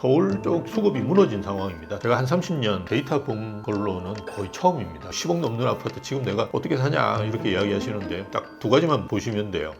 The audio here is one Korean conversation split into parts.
서울 쪽 수급이 무너진 상황입니다. 제가 한 30년 데이터 본 걸로는 거의 처음입니다. 10억 넘는 아파트 지금 내가 어떻게 사냐 이렇게 이야기하시는데 딱 두 가지만 보시면 돼요.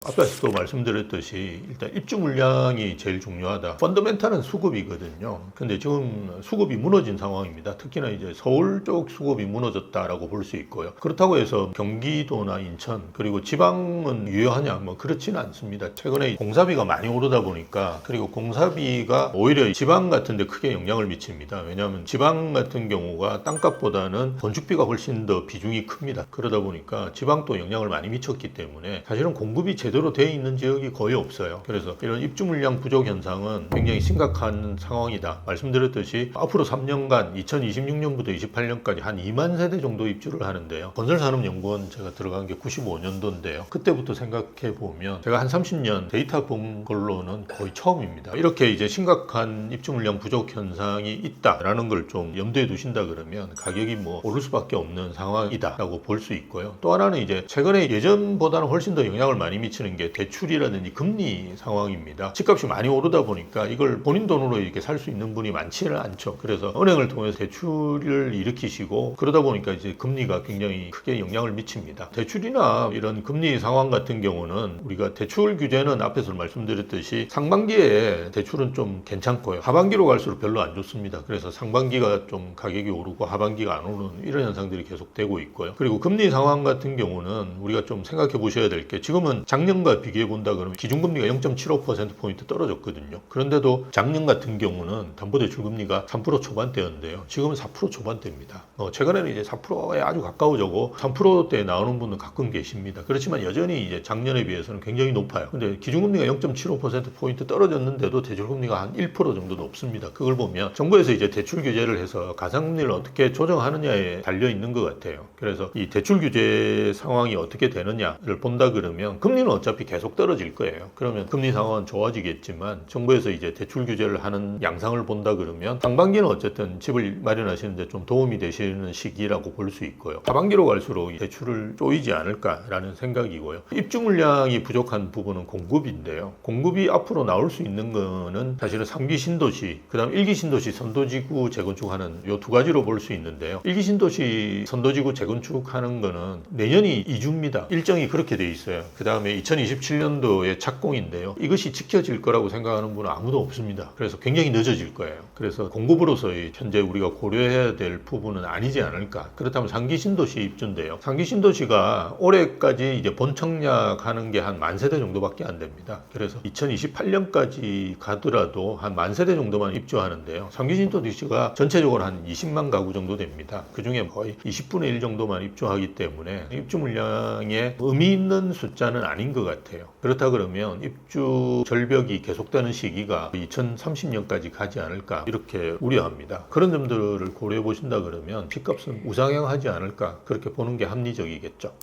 앞에서도 말씀드렸듯이 일단 입주 물량이 제일 중요하다. 펀더멘탈은 수급이거든요. 근데 지금 수급이 무너진 상황입니다. 특히나 이제 서울 쪽 수급이 무너졌다라고 볼 수 있고요. 그렇다고 해서 경기도나 인천 그리고 지방은 유효하냐 뭐 그렇지는 않습니다. 최근에 공사비가 많이 오르다 보니까 그리고 공사비가 오히려 지방 같은 데 크게 영향을 미칩니다. 왜냐하면 지방 같은 경우가 땅값보다는 건축비가 훨씬 더 비중이 큽니다. 그러다 보니까 지방도 영향을 많이 미쳤기 때문에 사실은 공급이 제대로 돼 있는 지역이 거의 없어요. 그래서 이런 입주 물량 부족 현상은 굉장히 심각한 상황이다. 말씀드렸듯이 앞으로 3년간 2026년부터 28년까지 한 2만 세대 정도 입주를 하는데요. 건설산업연구원 제가 들어간 게 95년도인데요. 그때부터 생각해 보면 제가 한 30년 데이터 본 걸로는 거의 처음입니다. 이렇게 이제 심각한 입주 물량 부족 현상이 있다라는 걸 좀 염두에 두신다 그러면 가격이 뭐 오를 수밖에 없는 상황이다라고 볼 수 있고요. 또 하나는 이제 최근에 예전보다는 훨씬 더 영향을 많이 미치는 게 대출이라든지 금리 상황입니다. 집값이 많이 오르다 보니까 이걸 본인 돈으로 이렇게 살 수 있는 분이 많지는 않죠. 그래서 은행을 통해서 대출을 일으키시고 그러다 보니까 이제 금리가 굉장히 크게 영향을 미칩니다. 대출이나 이런 금리 상황 같은 경우는 우리가 대출 규제는 앞에서 말씀드렸듯이 상반기에 대출은 좀 괜찮고요. 하반기로 갈수록 별로 안 좋습니다. 그래서 상반기가 좀 가격이 오르고 하반기가 안 오르는 이런 현상들이 계속되고 있고요. 그리고 금리 상황 같은 경우는 우리가 좀 생각해 보셔야 될 게 지금은 작년과 비교해 본다 그러면 기준금리가 0.75%포인트 떨어졌거든요. 그런데도 작년 같은 경우는 담보대출 금리가 3% 초반대였는데요. 지금은 4% 초반대입니다. 최근에는 이제 4%에 아주 가까워지고 3%대에 나오는 분은 가끔 계십니다. 그렇지만 여전히 이제 작년에 비해서는 굉장히 높아요. 근데 기준금리가 0.75%포인트 떨어졌는데도 대출금리가 한 1% 정도 높습니다. 그걸 보면 정부에서 이제 대출 규제를 해서 가상금리를 어떻게 조정하느냐에 달려 있는 것 같아요. 그래서 이 대출 규제 상황이 어떻게 되느냐를 본다 그러면 금리는 어차피 계속 떨어질 거예요. 그러면 금리 상황은 좋아지겠지만 정부에서 이제 대출 규제를 하는 양상을 본다 그러면 상반기는 어쨌든 집을 마련하시는데 좀 도움이 되시는 시기라고 볼 수 있고요. 하반기로 갈수록 대출을 쪼이지 않을까라는 생각이고요. 입주 물량이 부족한 부분은 공급인데요. 공급이 앞으로 나올 수 있는 거는 사실은 3기 신도시, 그 다음 1기 신도시 선도지구 재건축하는 요 두 가지로 볼 수 있는데요. 1기 신도시 선도지구 재건축하는 거는 내년이 2주입니다. 일정이 그렇게 돼 있어요. 그 다음에 2027년도에 착공인데요. 이것이 지켜질 거라고 생각하는 분은 아무도 없습니다. 그래서 굉장히 늦어질 거예요. 그래서 공급으로서의 현재 우리가 고려해야 될 부분은 아니지 않을까. 그렇다면 상기 신도시 입주인데요. 상기 신도시가 올해까지 이제 본청약하는 게 한 10,000세대 정도밖에 안 됩니다. 그래서 2028년까지 가더라도 한 10,000세대 정도만 입주하는데요. 상기 신도시가 전체적으로 한 20만 가구 정도 됩니다. 그 중에 거의 20분의 1 정도만 입주하기 때문에 입주 물량에 의미 있는 숫자는 아닌 것 같아요. 그렇다 그러면 입주 절벽이 계속되는 시기가 2030년까지 가지 않을까 이렇게 우려합니다. 그런 점들을 고려해 보신다 그러면 집값은 우상향하지 않을까 그렇게 보는 게 합리적이겠죠.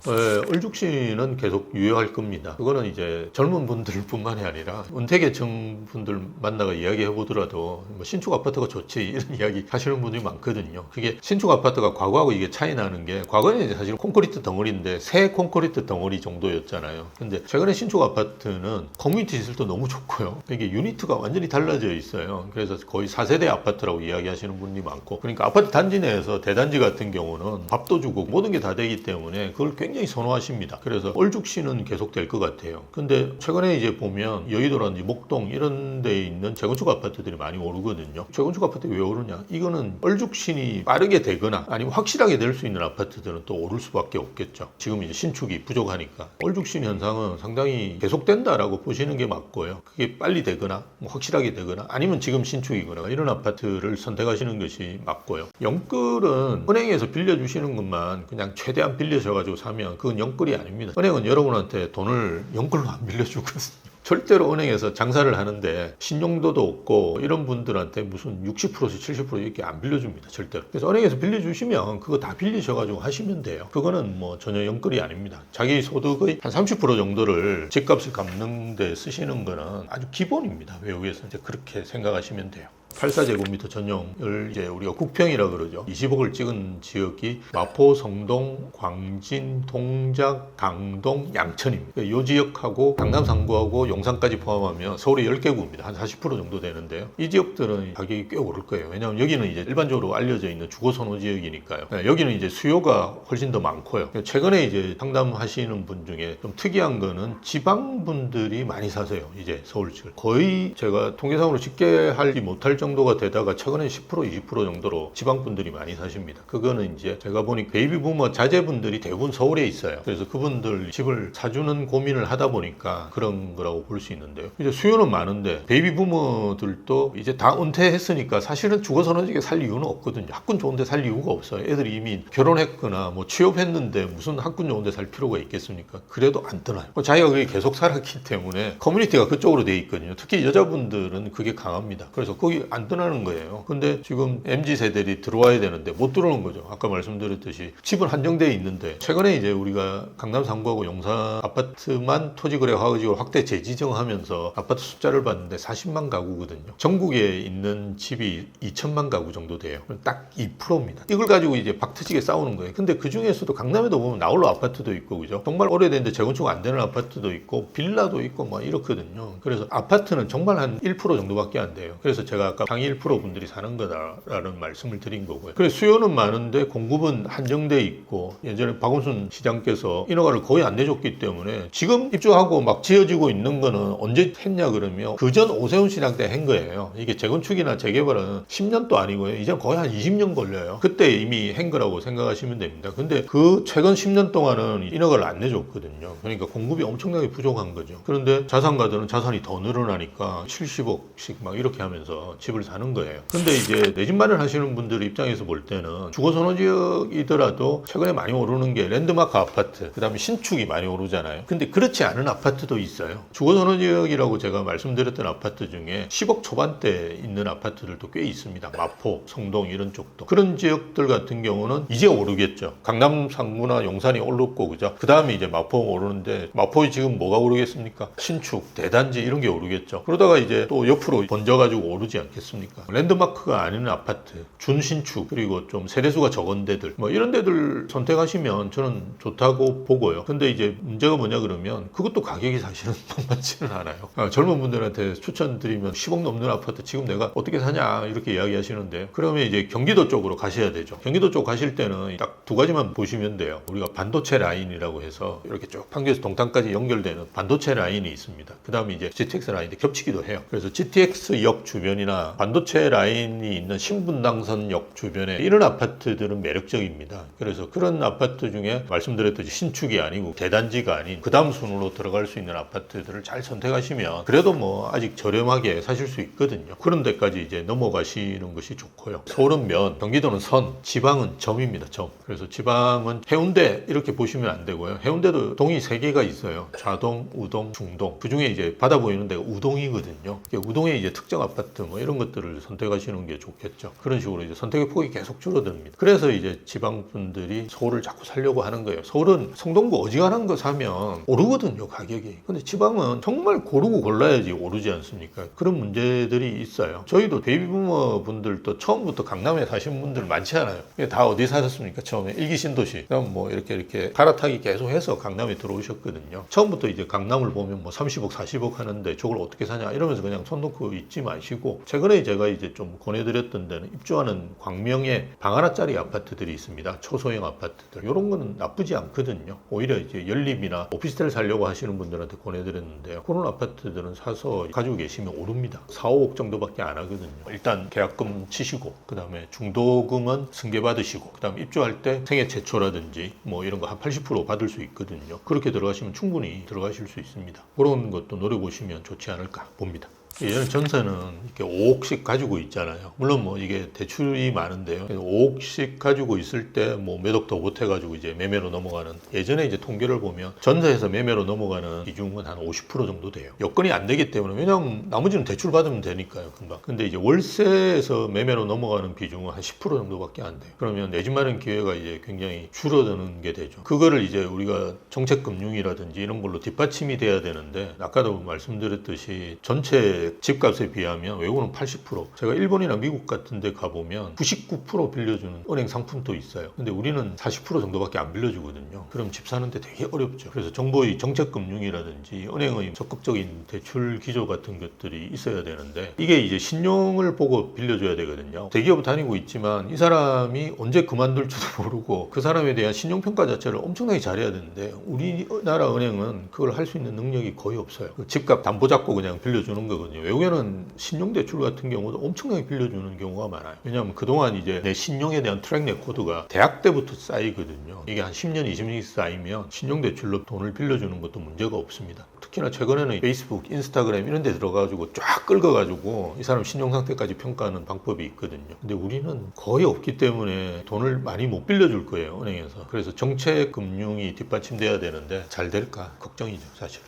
얼죽신은 계속 유효할 겁니다. 그거는 이제 젊은 분들뿐만이 아니라 은퇴계층 분들 만나가 이야기해 보더라도 뭐 신축 아파트가 좋지 이런 이야기 하시는 분들이 많거든요. 그게 신축 아파트가 과거하고 이게 차이 나는 게 과거에는 이제 사실 콘크리트 덩어리인데 새 콘크리트 덩어리 정도였잖아요. 근데 최근에 신축 아파트는 커뮤니티 시설도 너무 좋고요. 이게 유니트가 완전히 달라져 있어요. 그래서 거의 4세대 아파트라고 이야기하시는 분이 많고, 그러니까 아파트 단지 내에서 대단지 같은 경우는 밥도 주고 모든 게 다 되기 때문에 그걸 굉장히 선호하십니다. 그래서 얼죽신은 계속 될 것 같아요. 근데 최근에 이제 보면 여의도라든지 목동 이런 데에 있는 재건축 아파트들이 많이 오르거든요. 재건축 아파트 왜 오르냐? 이거는 얼죽신이 빠르게 되거나 아니면 확실하게 될 수 있는 아파트들은 또 오를 수밖에 없겠죠. 지금 이제 신축이 부족하니까 얼죽신 현상은 상당히 계속된다라고 보시는 게 맞고요. 그게 빨리 되거나 뭐 확실하게 되거나 아니면 지금 신축이거나 이런 아파트를 선택하시는 것이 맞고요. 영끌은 은행에서 빌려주시는 것만 그냥 최대한 빌려셔가지고 사면 그건 영끌이 아닙니다. 은행은 여러분한테 돈을 영끌로 안 빌려주거든요. 절대로 은행에서 장사를 하는데 신용도도 없고 이런 분들한테 무슨 60%씩 70% 이렇게 안 빌려줍니다. 절대로. 그래서 은행에서 빌려주시면 그거 다 빌리셔가지고 하시면 돼요. 그거는 뭐 전혀 영끌이 아닙니다. 자기 소득의 한 30% 정도를 집값을 갚는 데 쓰시는 거는 아주 기본입니다. 외국에서 이제 그렇게 생각하시면 돼요. 84제곱미터 전용을 이제 우리가 국평이라 그러죠. 20억을 찍은 지역이 마포, 성동, 광진, 동작, 강동, 양천입니다. 이 지역하고 강남 상구하고 용산까지 포함하면 서울의 10개구입니다. 한 40% 정도 되는데요. 이 지역들은 가격이 꽤 오를 거예요. 왜냐하면 여기는 이제 일반적으로 알려져 있는 주거 선호 지역이니까요. 여기는 이제 수요가 훨씬 더 많고요. 최근에 이제 상담하시는 분 중에 좀 특이한 거는 지방 분들이 많이 사세요. 이제 서울시를 거의 제가 통계상으로 집계하지 못할 정도가 되다가 최근에 10% 20% 정도로 지방 분들이 많이 사십니다. 그거는 이제 제가 보니 베이비 부머 자제분들이 대부분 서울에 있어요. 그래서 그분들 집을 사주는 고민을 하다 보니까 그런 거라고 볼 수 있는데요. 이제 수요는 많은데 베이비 부머들도 이제 다 은퇴했으니까 사실은 주거 선호지에 살 이유는 없거든요. 학군 좋은데 살 이유가 없어요. 애들이 이미 결혼했거나 뭐 취업했는데 무슨 학군 좋은데 살 필요가 있겠습니까? 그래도 안 떠나요. 자기가 그게 계속 살았기 때문에 커뮤니티가 그쪽으로 돼 있거든요. 특히 여자분들은 그게 강합니다. 그래서 거기 안 떠나는 거예요. 근데 지금 MZ세대들이 들어와야 되는데 못 들어오는 거죠. 아까 말씀드렸듯이 집은 한정되어 있는데 최근에 이제 우리가 강남 상구하고 용산 아파트만 토지거래 화지로 확대 재지정하면서 아파트 숫자를 봤는데 40만 가구거든요. 전국에 있는 집이 2천만 가구 정도 돼요. 딱 2%입니다. 이걸 가지고 이제 박터지게 싸우는 거예요. 근데 그 중에서도 강남에도 보면 나홀로 아파트도 있고 그죠? 정말 오래됐는데 재건축 안 되는 아파트도 있고 빌라도 있고 막 이렇거든요. 그래서 아파트는 정말 한 1% 정도밖에 안 돼요. 그래서 제가 아까 상위 1% 분들이 사는 거다라는 말씀을 드린 거고요. 그래서 수요는 많은데 공급은 한정돼 있고 예전에 박원순 시장께서 인허가를 거의 안 내줬기 때문에 지금 입주하고 막 지어지고 있는 거는 언제 했냐 그러면 그전 오세훈 시장 때 한 거예요. 이게 재건축이나 재개발은 10년도 아니고요. 이제 거의 한 20년 걸려요. 그때 이미 한 거라고 생각하시면 됩니다. 근데 그 최근 10년 동안은 인허가를 안 내줬거든요. 그러니까 공급이 엄청나게 부족한 거죠. 그런데 자산가들은 자산이 더 늘어나니까 70억씩 막 이렇게 하면서 집을 사는 거예요. 근데 이제 내 집 마련하시는 분들 입장에서 볼 때는 주거선호 지역이더라도 최근에 많이 오르는 게 랜드마크 아파트, 그 다음에 신축이 많이 오르잖아요. 근데 그렇지 않은 아파트도 있어요. 주거선호 지역이라고 제가 말씀드렸던 아파트 중에 10억 초반대 있는 아파트들도 꽤 있습니다. 마포, 성동 이런 쪽도. 그런 지역들 같은 경우는 이제 오르겠죠. 강남 상구나 용산이 오르고 그죠. 그 다음에 이제 마포 오르는데 마포에 지금 뭐가 오르겠습니까? 신축, 대단지 이런 게 오르겠죠. 그러다가 이제 또 옆으로 번져가지고 오르지 않겠습니까? 랜드마크가 아닌 아파트, 준신축, 그리고 좀 세대수가 적은 데들 뭐 이런 데들 선택하시면 저는 좋다고 보고요. 근데 이제 문제가 뭐냐 그러면 그것도 가격이 사실은 만만치는 않아요. 젊은 분들한테 추천드리면 10억 넘는 아파트 지금 내가 어떻게 사냐 이렇게 이야기하시는데 그러면 이제 경기도 쪽으로 가셔야 되죠. 경기도 쪽 가실 때는 딱 두 가지만 보시면 돼요. 우리가 반도체 라인이라고 해서 이렇게 쭉 판교에서 동탄까지 연결되는 반도체 라인이 있습니다. 그 다음에 이제 GTX 라인이 겹치기도 해요. 그래서 GTX역 주변이나 반도체 라인이 있는 신분당선역 주변에 이런 아파트들은 매력적입니다. 그래서 그런 아파트 중에 말씀드렸듯이 신축이 아니고 대단지가 아닌 그 다음 순으로 들어갈 수 있는 아파트들을 잘 선택하시면 그래도 뭐 아직 저렴하게 사실 수 있거든요. 그런 데까지 이제 넘어가시는 것이 좋고요. 서울은 면, 경기도는 선, 지방은 점입니다. 점. 그래서 지방은 해운대 이렇게 보시면 안 되고요. 해운대도 동이 3개가 있어요. 좌동, 우동, 중동. 그 중에 이제 바다 보이는 데가 우동이거든요. 우동에 이제 특정 아파트 뭐 이런 것들을 선택하시는 게 좋겠죠. 그런 식으로 이제 선택의 폭이 계속 줄어듭니다. 그래서 이제 지방 분들이 서울을 자꾸 살려고 하는 거예요. 서울은 성동구 어지간한 거 사면 오르거든요, 가격이. 근데 지방은 정말 고르고 골라야지 오르지 않습니까? 그런 문제들이 있어요. 저희도 베이비부머 분들도 처음부터 강남에 사신 분들 많지 않아요. 다 어디 사셨습니까? 처음에 일기 신도시. 그럼 뭐 이렇게 갈아타기 계속 해서 강남에 들어오셨거든요. 처음부터 이제 강남을 보면 뭐 30억, 40억 하는데 저걸 어떻게 사냐 이러면서 그냥 손 놓고 있지 마시고 최근에 제가 이제 좀 권해드렸던 데는 입주하는 광명에 방 하나짜리 아파트들이 있습니다. 초소형 아파트들. 이런 거는 나쁘지 않거든요. 오히려 이제 연립이나 오피스텔 살려고 하시는 분들한테 권해드렸는데요. 그런 아파트들은 사서 가지고 계시면 오릅니다. 4, 5억 정도밖에 안 하거든요. 일단 계약금 치시고 그 다음에 중도금은 승계 받으시고 그 다음에 입주할 때 생애 최초라든지 뭐 이런 거 한 80% 받을 수 있거든요. 그렇게 들어가시면 충분히 들어가실 수 있습니다. 그런 것도 노려보시면 좋지 않을까 봅니다. 예전에 전세는 이렇게 5억씩 가지고 있잖아요. 물론 뭐 이게 대출이 많은데요. 5억씩 가지고 있을 때 뭐 몇 억 더 못해가지고 이제 매매로 넘어가는 예전에 이제 통계를 보면 전세에서 매매로 넘어가는 비중은 한 50% 정도 돼요. 여건이 안 되기 때문에 왜냐하면 나머지는 대출 받으면 되니까요. 금방. 근데 이제 월세에서 매매로 넘어가는 비중은 한 10% 정도밖에 안 돼요. 그러면 내 집 마련 기회가 이제 굉장히 줄어드는 게 되죠. 그거를 이제 우리가 정책금융이라든지 이런 걸로 뒷받침이 돼야 되는데 아까도 말씀드렸듯이 전체 이제 집값에 비하면 외국은 80%, 제가 일본이나 미국 같은 데 가보면 99% 빌려주는 은행 상품도 있어요. 근데 우리는 40% 정도밖에 안 빌려주거든요. 그럼 집 사는데 되게 어렵죠. 그래서 정부의 정책금융이라든지 은행의 적극적인 대출 기조 같은 것들이 있어야 되는데, 이게 이제 신용을 보고 빌려줘야 되거든요. 대기업 다니고 있지만 이 사람이 언제 그만둘지도 모르고 그 사람에 대한 신용평가 자체를 엄청나게 잘해야 되는데, 우리나라 은행은 그걸 할 수 있는 능력이 거의 없어요. 집값 담보 잡고 그냥 빌려주는 거거든요. 외국에는 신용대출 같은 경우도 엄청나게 빌려주는 경우가 많아요. 왜냐하면 그동안 이제 내 신용에 대한 트랙 레코드가 대학 때부터 쌓이거든요. 이게 한 10년, 20년이 쌓이면 신용대출로 돈을 빌려주는 것도 문제가 없습니다. 특히나 최근에는 페이스북, 인스타그램 이런 데 들어가가지고 쫙 긁어가지고 이 사람 신용 상태까지 평가하는 방법이 있거든요. 근데 우리는 거의 없기 때문에 돈을 많이 못 빌려줄 거예요, 은행에서. 그래서 정책 금융이 뒷받침돼야 되는데 잘 될까 걱정이죠, 사실.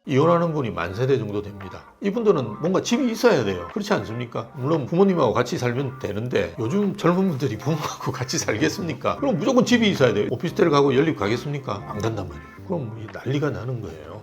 이혼하는 분이 만세대 정도 됩니다. 이분들은 뭔가 집이 있어야 돼요. 그렇지 않습니까? 물론 부모님하고 같이 살면 되는데 요즘 젊은 분들이 부모하고 같이 살겠습니까? 그럼 무조건 집이 있어야 돼요. 오피스텔 가고 연립 가겠습니까? 안 간단 말이에요. 그럼 난리가 나는 거예요.